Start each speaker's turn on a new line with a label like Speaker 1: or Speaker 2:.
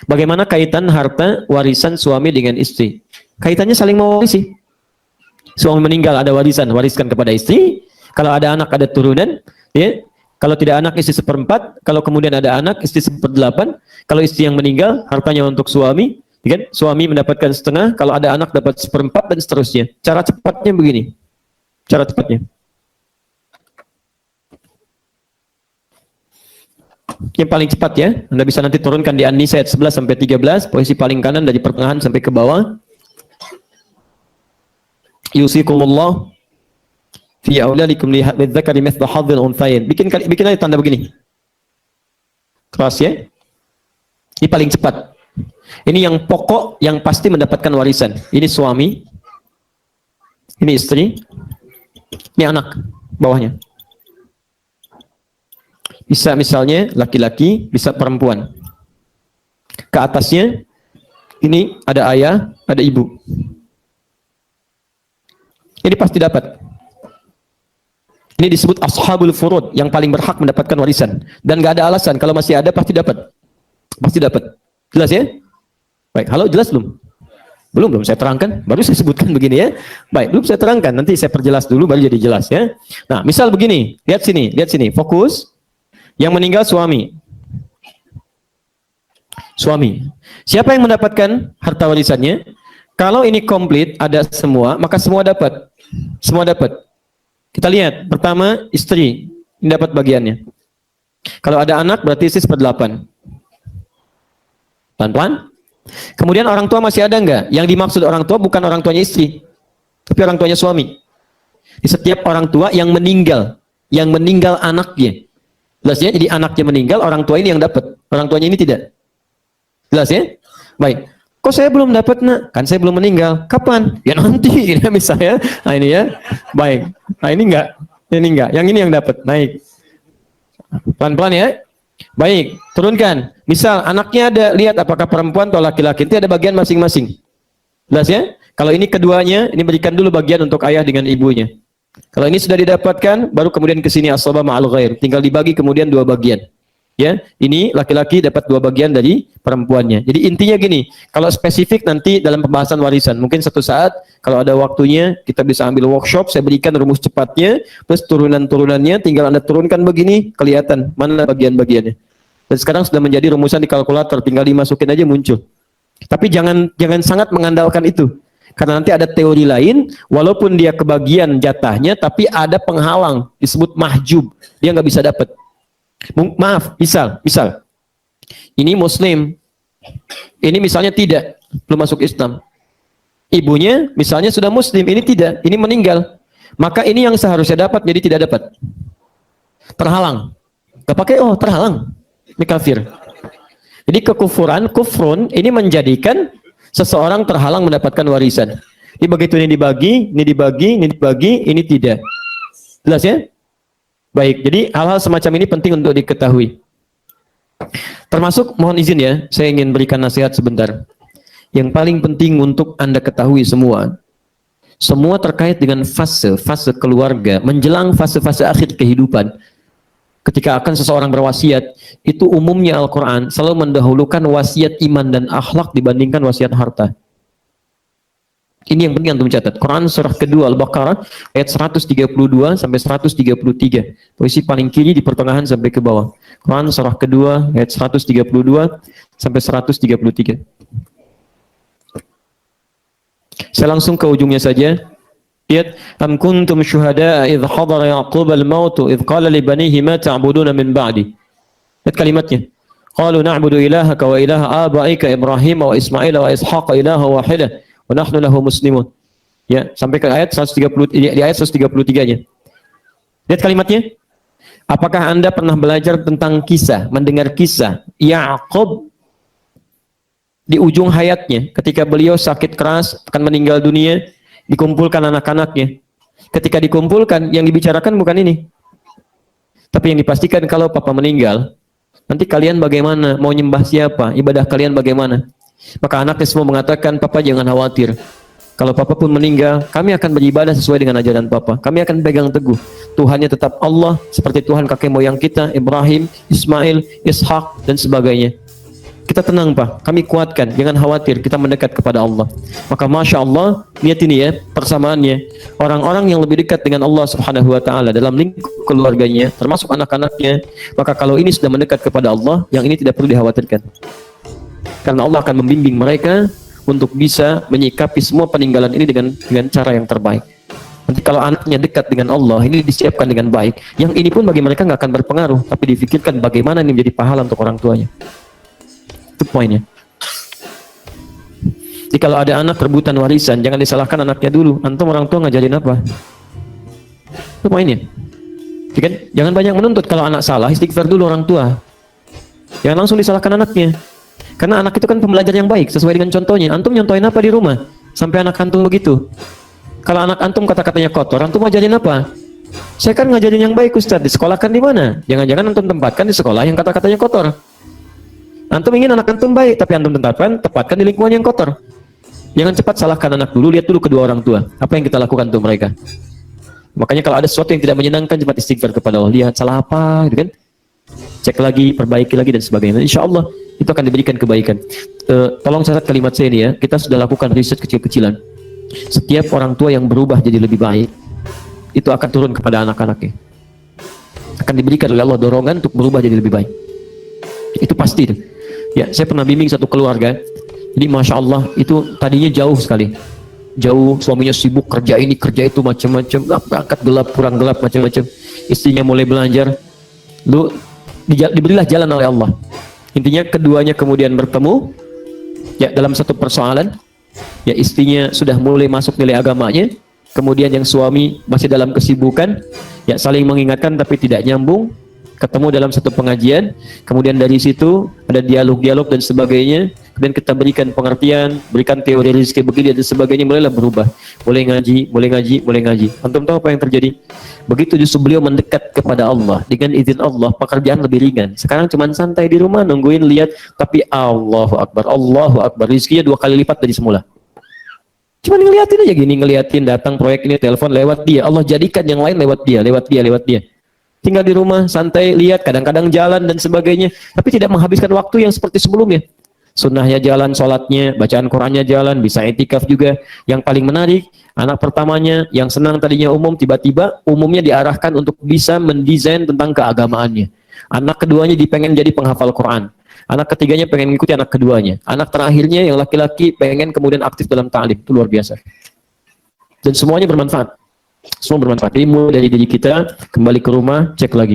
Speaker 1: Bagaimana kaitan harta warisan suami dengan istri? Kaitannya saling mewarisi. Suami meninggal ada warisan, wariskan kepada istri. Kalau ada anak ada turunan, ya. Kalau tidak anak istri 1/4, kalau kemudian ada anak istri 1/8. Kalau istri yang meninggal hartanya untuk suami, ya kan? Suami mendapatkan setengah, kalau ada anak dapat 1/4 dan seterusnya. Cara cepatnya begini. Cara cepatnya. Yang paling cepat ya, Anda bisa nanti turunkan di An-Nisa ayat 11 sampai 13, posisi paling kanan dari pertengahan sampai ke bawah. Yusikumullah fi auladikum lidzakari mithlu hadzil unthayain. Bikin aja tanda begini. Keras ya. Ini paling cepat. Ini yang pokok yang pasti mendapatkan warisan. Ini suami. Ini istri. Ini anak bawahnya. Bisa misalnya laki-laki, bisa perempuan. Ke atasnya ini ada ayah, ada ibu. Ini pasti dapat. Ini disebut ashabul furud, yang paling berhak mendapatkan warisan. Dan gak ada alasan, kalau masih ada pasti dapat. Pasti dapat. Jelas ya? Baik, halo, jelas belum? Belum saya terangkan, baru saya sebutkan begini ya. Baik, belum saya terangkan, nanti saya perjelas dulu baru jadi jelas ya. Nah, misal begini, lihat sini, fokus. Yang meninggal suami. Suami. Siapa yang mendapatkan harta warisannya? Kalau ini komplit, ada semua, maka semua dapat. Semua dapat. Kita lihat, pertama istri, ini dapat bagiannya. Kalau ada anak, berarti istri 1/8. Pelan-pelan. Kemudian orang tua masih ada enggak? Yang dimaksud orang tua bukan orang tuanya istri, tapi orang tuanya suami. Di setiap orang tua yang meninggal anaknya. Jelas ya? Jadi anaknya meninggal, orang tua ini yang dapat. Orang tuanya ini tidak. Jelas ya? Baik. Kok saya belum dapat, nak? Kan saya belum meninggal. Kapan? Ya nanti, misalnya. Nah ini ya. Baik. Nah ini enggak. Ini enggak. Yang ini yang dapat. Naik. Pelan-pelan ya. Baik. Turunkan. Misal anaknya ada, lihat apakah perempuan atau laki-laki. Nanti ada bagian masing-masing. Jelas ya? Kalau ini keduanya, ini berikan dulu bagian untuk ayah dengan ibunya. Kalau ini sudah didapatkan, baru kemudian ke sini as-sabah ma'al ghair. Tinggal dibagi kemudian 2 bagian. Ya, ini laki-laki dapat 2 bagian dari perempuannya. Jadi intinya gini, kalau spesifik nanti dalam pembahasan warisan, mungkin satu saat kalau ada waktunya kita bisa ambil workshop, saya berikan rumus cepatnya, plus turunan-turunannya, tinggal Anda turunkan begini, kelihatan mana bagian-bagiannya. Dan sekarang sudah menjadi rumusan di kalkulator, tinggal dimasukin aja muncul. Tapi jangan sangat mengandalkan itu. Karena nanti ada teori lain, walaupun dia kebagian jatahnya, tapi ada penghalang, disebut mahjub, dia nggak bisa dapat. Maaf, misal, ini Muslim, ini misalnya tidak, belum masuk Islam. Ibunya misalnya sudah Muslim, ini tidak, ini meninggal. Maka ini yang seharusnya dapat, jadi tidak dapat. Terhalang. Gak pakai, oh terhalang. Ini kafir. Jadi kufrun, ini menjadikan seseorang terhalang mendapatkan warisan. Ini begitu ini dibagi, ini tidak. Jelas ya? Baik, jadi hal-hal semacam ini penting untuk diketahui. Termasuk, mohon izin ya, saya ingin berikan nasihat sebentar. Yang paling penting untuk Anda ketahui semua terkait dengan fase keluarga, menjelang fase-fase akhir kehidupan. Ketika akan seseorang berwasiat, itu umumnya Al-Quran selalu mendahulukan wasiat iman dan akhlak dibandingkan wasiat harta. Ini yang penting untuk mencatat. Quran surah kedua Al-Baqarah ayat 132 sampai 133. Posisi paling kiri di pertengahan sampai ke bawah. Quran surah kedua ayat 132 sampai 133. Saya langsung ke ujungnya saja. Lihat, am kuntum syuhada'a idh hadara Ya'qub al-maut idh qala li banihi ma ta'buduna min ba'di. Lihat kalimatnya. Qalu na'budu ilahaka wa ilaha abaika Ibrahim wa Ismail wa Ishaq ilaha wahidah wa nahnu lahu muslimun. Ya, sampai ke ayat 130 di ayat 133-nya. Lihat kalimatnya. Apakah Anda pernah belajar tentang kisah, mendengar kisah Ya'qub di ujung hayatnya ketika beliau sakit keras akan meninggal dunia? Dikumpulkan anak-anaknya. Ketika dikumpulkan, yang dibicarakan bukan ini. Tapi yang dipastikan kalau papa meninggal, nanti kalian bagaimana? Mau nyembah siapa? Ibadah kalian bagaimana? Maka anaknya semua mengatakan, papa jangan khawatir. Kalau papa pun meninggal, kami akan beribadah sesuai dengan ajaran papa. Kami akan pegang teguh. Tuhannya tetap Allah, seperti Tuhan kakek moyang kita, Ibrahim, Ismail, Ishak, dan sebagainya. kita tenang Pak, kami kuatkan, jangan khawatir, kita mendekat kepada Allah. Maka Masya Allah, lihat ini ya, persamaannya. Orang-orang yang lebih dekat dengan Allah Subhanahu Wa Taala dalam lingkup keluarganya, termasuk anak-anaknya, maka kalau ini sudah mendekat kepada Allah, yang ini tidak perlu dikhawatirkan. Karena Allah akan membimbing mereka untuk bisa menyikapi semua peninggalan ini dengan cara yang terbaik. Nanti kalau anaknya dekat dengan Allah, ini disiapkan dengan baik, yang ini pun bagi mereka nggak akan berpengaruh, tapi difikirkan bagaimana ini menjadi pahala untuk orang tuanya. Itu poinnya. Jadi kalau ada anak rebutan warisan, jangan disalahkan anaknya dulu. Antum orang tua ngajarin apa? Itu poinnya. Jadi kan, jangan banyak menuntut. Kalau anak salah, istighfar dulu orang tua. Jangan langsung disalahkan anaknya. Karena anak itu kan pembelajar yang baik, sesuai dengan contohnya. Antum nyontohin apa di rumah? Sampai anak antum begitu. Kalau anak antum kata-katanya kotor, antum ngajarin apa? Saya kan ngajarin yang baik Ustaz. Di sekolah kan di mana? Jangan-jangan antum tempatkan di sekolah yang kata-katanya kotor. Antum ingin anak antum baik, tapi antum tempatkan di lingkungan yang kotor. Jangan cepat salahkan anak dulu, lihat dulu kedua orang tua. Apa yang kita lakukan untuk mereka? Makanya kalau ada sesuatu yang tidak menyenangkan, cepat istighfar kepada Allah. Lihat salah apa, gitu kan? Cek lagi, perbaiki lagi dan sebagainya. Insya Allah itu akan diberikan kebaikan. Tolong catat kalimat saya ini ya. Kita sudah lakukan riset kecil-kecilan. Setiap orang tua yang berubah jadi lebih baik, itu akan turun kepada anak-anaknya. Akan diberikan oleh Allah dorongan untuk berubah jadi lebih baik. Itu pasti itu. Ya, saya pernah bimbing satu keluarga. Jadi Masya Allah itu tadinya jauh sekali. Jauh, suaminya sibuk kerja ini, kerja itu macam-macam. Berangkat gelap, kurang gelap, macam-macam. Istrinya mulai belajar. Lalu diberilah jalan oleh Allah. Intinya keduanya kemudian bertemu. Ya, dalam satu persoalan. Ya, istrinya sudah mulai masuk nilai agamanya. Kemudian yang suami masih dalam kesibukan. Ya, saling mengingatkan tapi tidak nyambung. Ketemu dalam satu pengajian, kemudian dari situ ada dialog-dialog dan sebagainya, kemudian kita berikan pengertian, berikan teori rezeki begini dan sebagainya, mulailah berubah. Mulai ngaji. Antum tahu apa yang terjadi? Begitu justru beliau mendekat kepada Allah, dengan izin Allah, pekerjaan lebih ringan. Sekarang cuma santai di rumah, nungguin lihat, tapi Allahu Akbar, rezekinya 2 kali lipat dari semula. Cuma ngeliatin aja gini, ngeliatin datang proyek ini, telepon lewat dia, Allah jadikan yang lain lewat dia. Tinggal di rumah, santai, lihat, kadang-kadang jalan dan sebagainya. Tapi tidak menghabiskan waktu yang seperti sebelumnya. Sunnahnya jalan, sholatnya, bacaan Qurannya jalan, bisa etikaf juga. Yang paling menarik, anak pertamanya yang senang tadinya umum, tiba-tiba umumnya diarahkan untuk bisa mendesain tentang keagamaannya. Anak keduanya pengen jadi penghafal Quran. Anak ketiganya pengen mengikuti anak keduanya. Anak terakhirnya yang laki-laki pengen kemudian aktif dalam ta'lim. Itu luar biasa. Dan semuanya bermanfaat. Semua bermanfaat. Ilmu dari diri kita, kembali ke rumah, cek lagi.